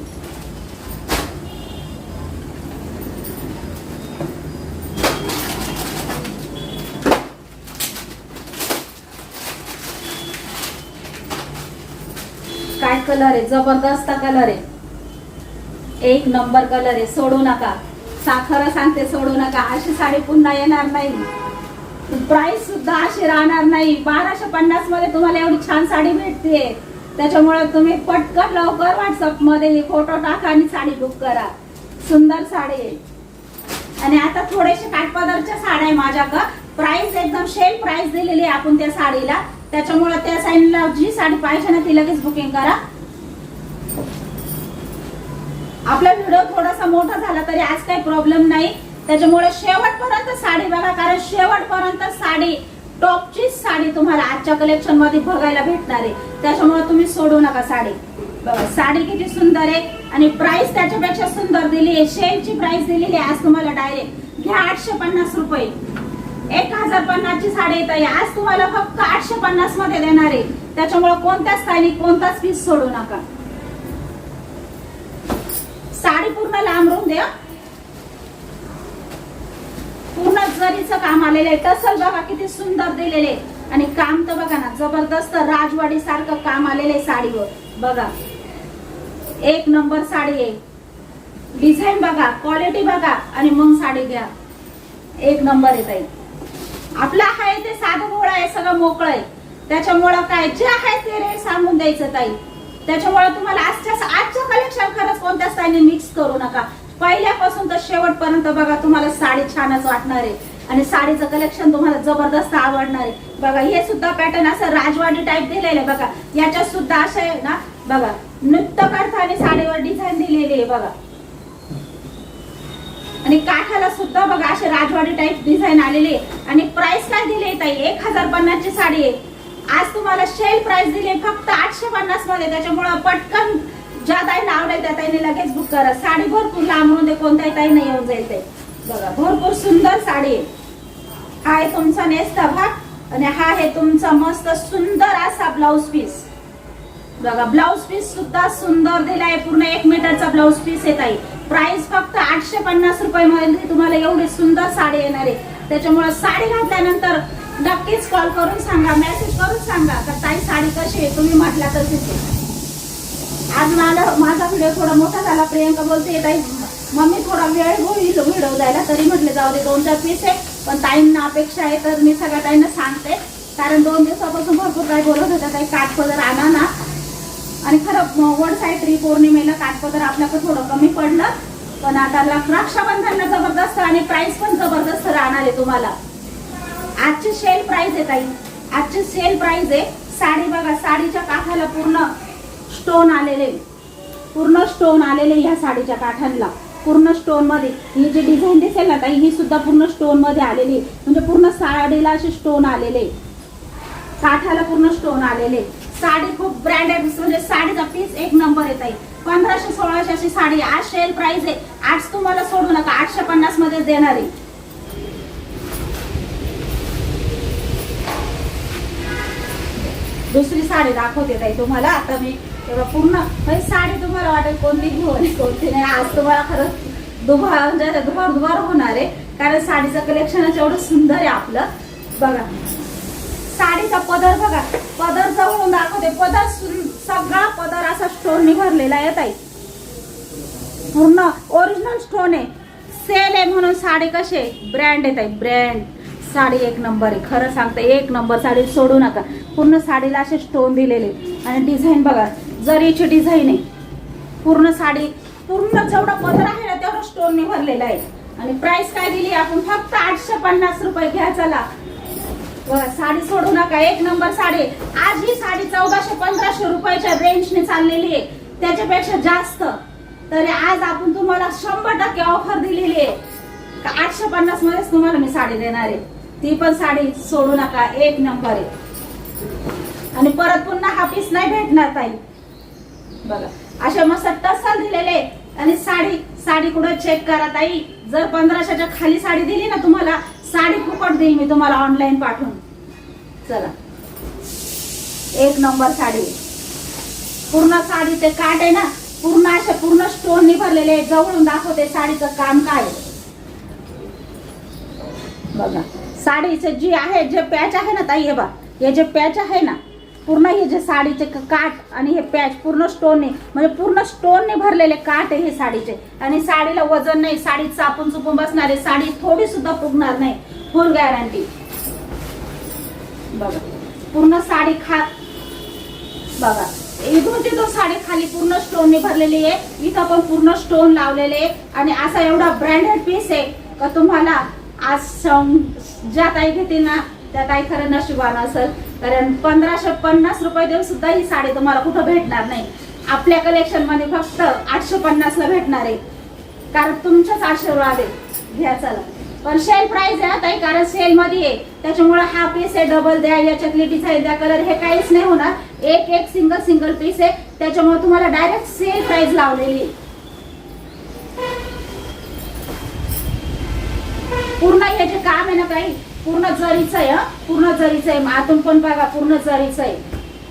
काय कलर आहे, जबरदस्त कलर आहे, एक नंबर कलर आहे, सोडू नका. खरं सांगते सोडू नका, अशी साडी पुन्हा येणार नाही, प्राइस सुद्धा अशी राहणार नाही. 1250 मध्ये तुम्हाला एवढी छान साडी भेटते, त्याच्यामुळे तुम्ही पटकन लवकर व्हॉट्सअप मध्ये फोटो टाका आणि साडी बुक करा. सुंदर साडी आहे. आणि आता थोडेसे काठपदरच्या साड्या आहे माझ्याकडे, प्राइस एकदम सेल प्राइस दिलेली आहे आपण त्या साडीला, त्याच्यामुळे त्या साईडला जी साडी पाहिजे ना ती लगेच बुकिंग करा. आपला व्हिडिओ थोडासा मोठा झाला तरी आज काही प्रॉब्लेम नाही, त्याच्यामुळे शेवटपर्यंत साडी बघा, कारण शेवटपर्यंत साडी टॉपची साडी तुम्हाला आजच्या कलेक्शन मध्ये बघायला भेटणार आहे, त्याच्यामुळे तुम्ही सोडू नका साडी. बघा साडी किती सुंदर आहे, आणि प्राइस त्याच्यापेक्षा सुंदर दिली आहे. शेलची प्राइस दिलेली आहे आज तुम्हाला डायरेक्ट घ्या 850 रुपये. 1000 1050 ची साडी येत आहे. आज तुम्हाला फक्त 850 मध्ये देणार आहे. त्याच्यामुळे कोणत्याच ताईने कोणताच पीस सोडू नका. साडी पूर्ण लांबरून द्या. पूर्ण जरीचं काम आलेलं आहे. टसल बघा किती सुंदर दिलेले आणि काम तर बघा ना जबरदस्त राजवाडी सारखं काम आलेलं आहे साडीवर. बघा एक नंबर साडी आहे. डिझाईन बघा, क्वालिटी बघा आणि मग साडी घ्या. एक नंबर येत आहे. आपला आहे ते साधं भोळा आहे, सगळं मोकळं आहे. त्याच्यामुळं काय जे आहे ते रेट सांगून द्यायचं ताई. त्याच्यामुळे तुम्हाला आजच्या कलेक्शन खरंच कोणत्याच ताईने मिक्स करू नका. पहिल्यापासून तर शेवटपर्यंत बघा तुम्हाला साडी छानच वाटणार आहे आणि साडीचं कलेक्शन तुम्हाला जबरदस्त आवडणार आहे. बघा हे सुद्धा पॅटर्न असं राजवाडी टाइप दिलेलं आहे. बघा याच्यात सुद्धा असं आहे ना, बघा नृत्य करताना साडीवर डिझाईन दिलेली आहे बघा. आणि काठाला सुद्धा बघा असे राजवाडी टाइप डिझाईन आलेली आहे. आणि प्राइस काय दिली ताई? 1050 ची साडी आहे. आज तुम्हाला सेल प्राइस दिली फक्त 850 मध्ये. त्याच्यामुळे पटकन ज्या ताईंना आवडेल त्या ताईने लगेच बुक करा. साडी भरपूर लांबून दे, कोणत्याही ताईने येऊन जाईल ते. बघा भरपूर सुंदर साडी आहे. हा आहे तुमचा नेसता भाग आणि हा आहे तुमचा मस्त सुंदर असा ब्लाउज पीस. बघा ब्लाउज पीस सुद्धा सुंदर दिलाय. पूर्ण 1 मीटरचा ब्लाउज पीस येत आहे. प्राइस फक्त 850 रुपये मध्ये तुम्हाला एवढी सुंदर साडी येणार आहे. त्याच्यामुळे साडी घातल्यानंतर नक्कीच कॉल करून सांगा, मेसेज करून सांगा का ताई साडी कशी आहे. तुम्ही म्हटला तशीच आहे. आज माझा व्हिडिओ थोडा मोठा झाला. प्रियंका बोलते ताई मम्मी थोडा वेळ होईल व्हिडिओ जायला, तरी म्हटले जाऊ दे 2-4 पीस आहे पण ताईंना अपेक्षा आहे तर मी सगळ्या ताईंना सांगते. कारण 2 दिवसापासून भरपूर काही बोलत होत्या ताई काठपदर आणा ना. आणि खरं वड सावित्री पौर्णिमेला काठपदर आपल्याकडे थोडं कमी पडलं. पण आता रक्षाबंधनला जबरदस्त आणि प्राइस पण जबरदस्त राहणार आहे तुम्हाला. आजची सेल प्राइस आहे ताई. आजची सेल प्राइस आहे. साडी बघा साडीच्या काठाला पूर्ण स्टोन आलेले, पूर्ण स्टोन आलेले ह्या साडीच्या काठांना. पूर्ण स्टोन मध्ये ही जी डिझाईन दिसेल ना ताई ही सुद्धा पूर्ण स्टोन मध्ये आलेली. म्हणजे पूर्ण साडीला असे स्टोन आलेले, काठाला पूर्ण स्टोन आलेले. साडी खूप ब्रँडेड म्हणजे साडीचा पीस एक नंबर येत आहे. 1500-1600 अशी साडी. आज सेल प्राइस आहे. आज तुम्हाला सोडू नका 850 मध्ये देणार आहे. दुसरी साडी दाखवते ताई तुम्हाला. आता मी तेव्हा पूर्ण साडी तुम्हाला वाटेल कोणती घेऊ आणि कोणती नाही. आज तुम्हाला खरंच दुबार होणार आहे कारण साडीचं कलेक्शनच एवढं सुंदर आहे आपलं. बघा साडीचा पदर बघा, पदर जवळून दाखवते. पदर सगळा पदर असा स्टोनने भरलेला येत आहे. पूर्ण ओरिजिनल स्टोन आहे. सेल आहे म्हणून साडी कशी आहे ब्रँड येत आहे. ब्रँड साडी एक नंबर आहे. खरं सांगते एक नंबर साडी सोडू नका. पूर्ण साडीला असे स्टोन दिलेले आणि डिझाईन बघा जरीची डिझाईन आहे. पूर्ण साडी पूर्ण जेवढा पदर आहे ना तेवढा स्टोनने भरलेला आहे. आणि प्राइस काय दिली आपण फक्त 850 रुपये. घ्या चला. साडी सोडू नका. एक नंबर साडी. आज ही साडी 1400-1500 रुपयाच्या रेंजने चाललेली आहे. त्याच्यापेक्षा जास्त. तरी आज आपण तुम्हाला 100% ऑफर दिलेली आहे. 850 मध्येच तुम्हाला मी साडी देणार आहे. ती पण साडी सोडू नका. एक नंबर आहे. आणि परत पुन्हा हा पीस नाही भेटणार ताई. बघा अशा मस्त टसल दिलेले. आणि साडी कुठे चेक करा ताई. जर 1500च्या खाली साडी दिली ना तुम्हाला साडी फुकट देईल मी तुम्हाला ऑनलाईन पाठवून. चला एक नंबर साडी. पूर्ण साडीचे काठ आहे ना पूर्ण अशा पूर्ण स्टोन भरलेले. जवळून दाखवते साडीचं काम काय. बघा साडीचे जी आहे जे पॅच आहे ना ताई हे बघा हे जे पॅच आहे ना पूर्ण हे जे साडीचे काठ आणि हे पॅच पूर्ण स्टोनने म्हणजे पूर्ण स्टोनने भरलेले काठ आहे हे साडीचे. आणि साडीला वजन नाही. साडी चापून चुपून बसणार आहे. साडी थोडी सुद्धा फुगणार नाही. फुल गॅरंटी. बघा पूर्ण साडी बघा इथून तिथून साडी खाली पूर्ण स्टोनने भरलेली आहे. इथं पण पूर्ण स्टोन लावलेले. आणि असा एवढा ब्रँडेड पीस आहे का तुम्हाला आज ज्या ताई घेतील ना त्या ताई खरं नशिबान असेल. कारण 1550 रुपये देऊन सुद्धा ही साडी तुम्हाला कुठं भेटणार नाही. आपल्या कलेक्शन मध्ये फक्त 850 ला भेटणार आहे. कारण तुमचाच आशीर्वाद आहे. घ्या चला. पण सेल प्राइस आहे ताई कारण सेल मध्ये आहे. त्याच्यामुळे हा पीस आहे डबल द्या याच्यातली डिझाईन द्या कलर हे काहीच नाही होणार. एक सिंगल पीस आहे. त्याच्यामुळे तुम्हाला डायरेक्ट सेल प्राइस लावलेली आहे. पूर्ण हे जे काम आहे ना ताई पूर्ण जरीचं आहे, पूर्ण जरीचं आहे. आतून पण बघा पूर्ण जरीचं आहे.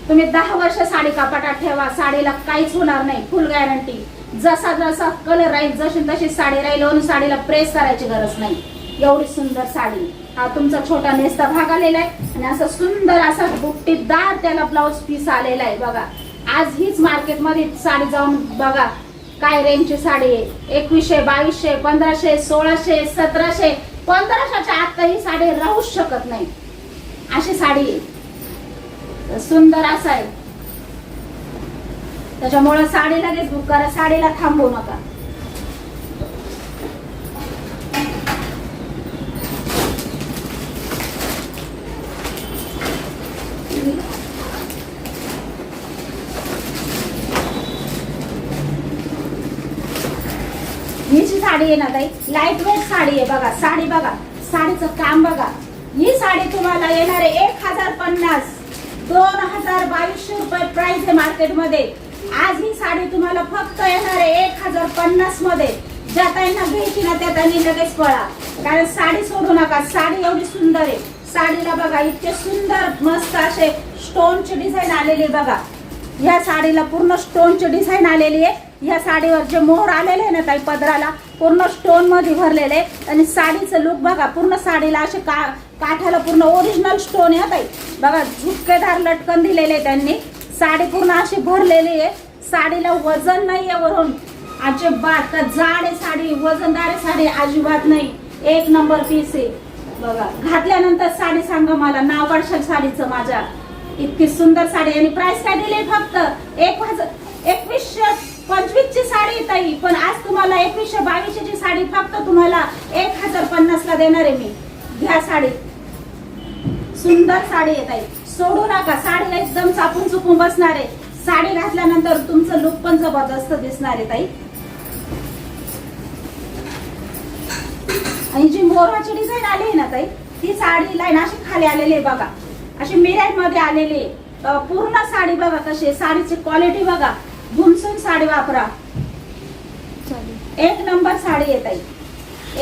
तुम्ही 10 वर्ष साडी कपाटात ठेवा, साडीला काहीच होणार नाही. फुल गॅरंटी. जसा जसा कलर राहील जशी तशी साडी राहील आणि साडीला प्रेस करायची गरज नाही. एवढी सुंदर साडी. हा तुमचा छोटा नेस्ता भाग आलेला आहे आणि असं सुंदर असा बुट्टीदार त्याला ब्लाऊज पीस आलेला आहे. बघा आज हीच मार्केटमध्ये साडी जाऊन बघा काय रेंजची साडी आहे. 2100, 2200, 1500, 1600, 1700, 1500च्या आत ही साडी राहूच शकत नाही. अशी साडी आहे. सुंदर असा आहे. त्याच्यामुळे साडी लगेच बुक करा, साडीला थांबवू नका. ही जी साडी आहे ना ताई, लाईट वेट साडी आहे. बघा साडी, बघा साडीचं काम बघा. ही साडी तुम्हाला येणार आहे 1050, 2200 रुपये प्राइस आहे मार्केटमध्ये. आज ही साडी तुम्हाला फक्त येणार आहे 1050 मध्ये. ज्या ताईंना घ्यायची ना त्या ताईंनी लगेच पळा, कारण साडी सोडू नका. साडी एवढी सुंदर आहे. साडीला बघा इतके सुंदर मस्त असे स्टोनची डिझाईन आलेली बघा. ह्या साडीला पूर्ण स्टोनची डिझाईन आलेली आहे. ह्या साडीवर जे मोहर आलेले आहे ना ताई पदराला पूर्ण स्टोन मध्ये भरलेले आहे. आणि साडीचं लुक बघा, पूर्ण साडीला असे काठाला पूर्ण ओरिजिनल स्टोन आहे ताई. बघा झुपकेदार लटकन दिलेले आहे त्यांनी. साडी पूर्ण अशी भरलेली आहे. साडीला वजन नाहीये वरून अजिबात. का जाड आहे साडी, वजनदार आहे साडी अजिबात नाही. एक नंबर पीस आहे. बघा घातल्यानंतर साडी सांगा मला, नाव काढशाल साडीचं माझ्या. इतकी सुंदर साडी. आणि प्राइस काय दिली फक्त 2125 ची साडी ताई. पण आज तुम्हाला 2122 ची साडी फक्त तुम्हाला 1050 ला देणार आहे मी. घ्या साडी. सुंदर साडी आहे ताई, सोडू नका. साडीला एकदम चापून चुपून बसणार आहे. साडी घातल्यानंतर तुमचं लुक पण जबरदस्त दिसणार आहे ताई. आणि जी मोराची डिझाईन आली आहे ना ताई, ती साडी लाईन अशी खाली आलेली आहे बघा, अशी मिरर मध्ये आलेली आहे. पूर्ण साडी बघा कशी. साडीची क्वालिटी बघा. घुमसून साडी वापरा. एक नंबर साडी आहे ताई,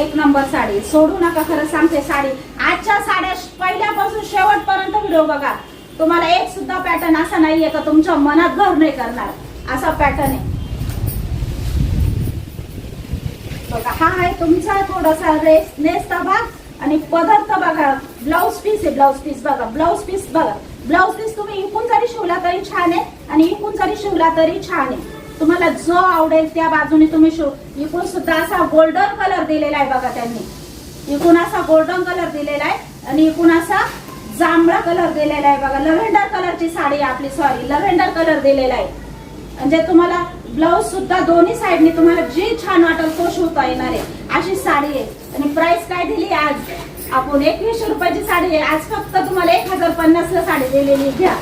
एक नंबर साडी. सोडू नका. खरं सांगते साडी आजच्या साड्या पहिल्यापासून शेवटपर्यंत व्हिडिओ बघा. तुम्हाला एक सुद्धा पॅटर्न असा नाहीये का तुमच्या मनात घर नाही करणार, असा पॅटर्न आहे बघा. हा आहे तुमचा थोडासा नेस्ता भाग आणि पदर तर बघा. ब्लाऊज पीस आहे, ब्लाऊज पीस बघा. ब्लाऊज पीस बघा. ब्लाऊज पीस तुम्ही इकून जरी शिवला तरी छान आहे आणि इकून जरी शिवला तरी छान आहे. तुम्हाला जो आवडेल त्या बाजूने तुम्ही शिव. इकून सुद्धा असा गोल्डन कलर दिलेला आहे बघा त्यांनी. इकून असा गोल्डन कलर दिलेला आहे आणि इकून असा जांभळा कलर दिलेला आहे बघा. लव्हेंडर कलरची साडी आपली, सॉरी लव्हेंडर कलर दिलेला आहे. म्हणजे तुम्हाला ब्लाऊज सुद्धा दोन्ही साइडने तुम्हाला जी छान वाटेल तो शिवता येणार आहे अशी साडी आहे. आणि प्राइस काय दिली आज आपण? 2100 रुपयाची साडी आहे. आज फक्त तुम्हाला 1050 ला साडी दिलेली. घ्या.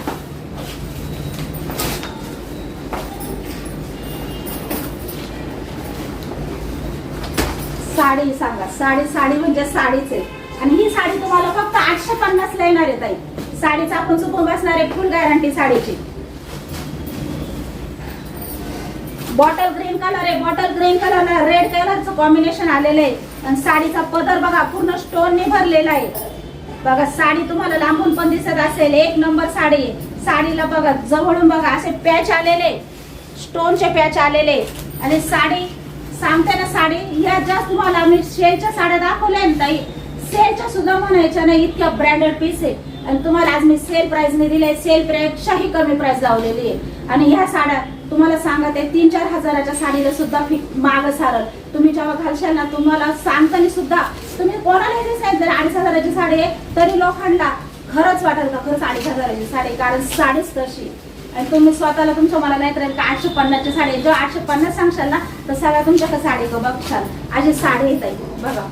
साडी सांगा. साडी साडी म्हणजे साडीच आहे. आणि ही साडी तुम्हाला फक्त 850 ला येणार आहे ताई. साडीचा आपण चुकून बसणार आहे, फुल गॅरंटी साडीची. बॉटल ग्रीन कलर आहे. बॉटल ग्रीन कलरला रेड कलरचं कॉम्बिनेशन आलेलं आहे. आणि साडीचा पदर बघा पूर्ण स्टोनने भरलेला आहे बघा. साडी तुम्हाला लांबून पण दिसत असेल. एक नंबर साडी आहे. साडीला बघा जवळून बघा असे पॅच आलेले, स्टोनचे पॅच आलेले. आणि साडी सांगते ना, साडी या ज्या तुम्हाला मी सेलच्या साड्या दाखवल्या ना ताई, सेलच्या सुद्धा म्हणायच्या नाही, इतक्या ब्रँडेड पीस आहे. आणि तुम्हाला आज मी सेल प्राइस ने दिले. सेल पेक्षाही कमी प्राइस लावलेली आहे. आणि ह्या साड्या तुम्हाला सांगते 3-4 हजाराच्या साडीला सुद्धा माग सारल. तुम्ही जेव्हा घालशाल ना, तुम्हाला सांगताना सुद्धा तुम्ही कोणालाही सांगितलं 2,500 साडी आहे तरी लोकांना खरंच वाटेल का खरंच 2,500 साडी, कारण साडीच तशी. आणि तुम्ही स्वतःला तुमच्या मला नाही तर 850 ची साडी, जेव्हा 850 सांगशाल ना तर सगळ्या तुमच्याकडे साडी बघशाल अशी साडी येत आहे बघा.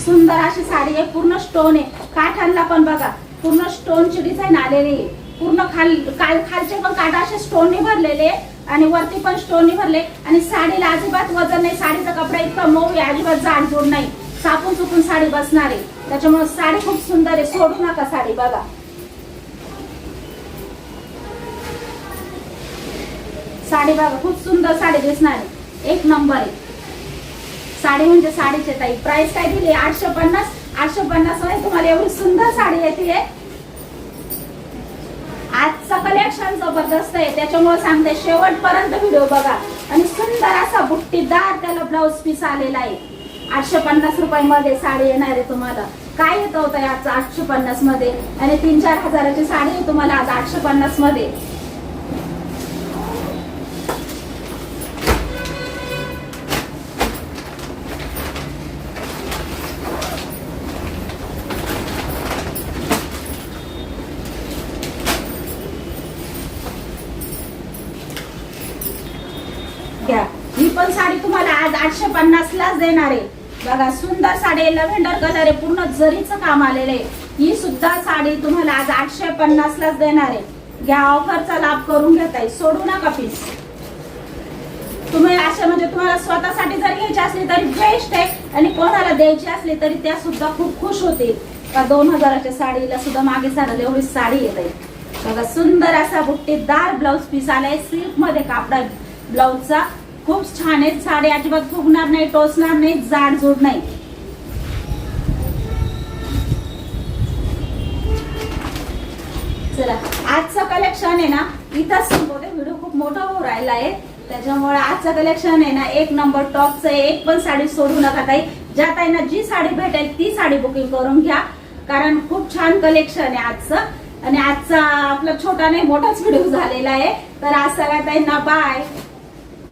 सुंदर अशी साडी आहे. पूर्ण स्टोन आहे. काठांना पण बघा पूर्ण स्टोनची डिझाईन आलेली आहे. पूर्ण खालचे पण काठ असे स्टोनने भरलेले आणि वरती पण स्टोनने भरले. आणि साडीला अजिबात वजन नाही. साडीचा कपडा इतका मऊ आहे, अजिबात जाडजूड नाही. सापून चुकून साडी बसणार आहे. त्याच्यामुळे साडी खूप सुंदर आहे. सोडू नका साडी बघा. साडी बघा खूप सुंदर साडी दिसणार आहे. एक नंबर आहे साडी म्हणजे साडीचे ताई. प्राइस काय दिली? 850. 850 मध्ये तुम्हाला एवढी सुंदर साडी येते. आजचं कलेक्शन जबरदस्त आहे, त्याच्यामुळे सांगते शेवटपर्यंत व्हिडिओ बघा. आणि सुंदर असा बुट्टीदार त्याला ब्लाउज पीस आलेला आहे. 850 रुपयामध्ये साडी येणार आहे तुम्हाला. काय येत होतं याचं 850 मध्ये, आणि 3-4 हजाराची साडी आहे तुम्हाला आज 850 मध्ये. घ्या, ही पण साडी तुम्हाला आज 850 लाच देणार आहे. बघा सुंदर साडी, लव्हेंडर कलर आहे, पूर्ण जरीचं काम आलेलं आहे. ही सुद्धा साडी तुम्हाला आज 850 लाच देणार आहे. घ्या, ऑफरचा लाभ करून घेताय, सोडू नका पीस. तुम्ही अशा म्हणजे तुम्हाला स्वतःसाठी जर घ्यायची असली तरी बेस्ट आहे, आणि कोणाला द्यायची असली तरी त्या सुद्धा खूप खुश होतील. का 2000च्या साडीला सुद्धा मागे साडीला एवढी साडी येत आहे. बघा सुंदर असा बुट्टीदार ब्लाउज पीस आलाय, सिल्क मध्ये कापडा ब्लाउजचा. खूप छान आहे साडी, अजिबात फुगणार नाही, टोचणार नाही, जाडजूड नाही. चला, आजचं कलेक्शन आहे ना इथंच संपवते. व्हिडिओ खूप मोठा होऊ राहिला आहे, त्याच्यामुळे आजचं कलेक्शन आहे ना एक नंबर टॉपचं आहे. एक पण साडी सोडू नका ताई. ज्या ताईंना जी साडी भेटेल ती साडी बुकिंग करून घ्या, कारण खूप छान कलेक्शन आहे आजचं. आणि आजचा आपला छोटा नाही मोठाच व्हिडिओ झालेला आहे. तर आज सगळ्या ताईंना बाय.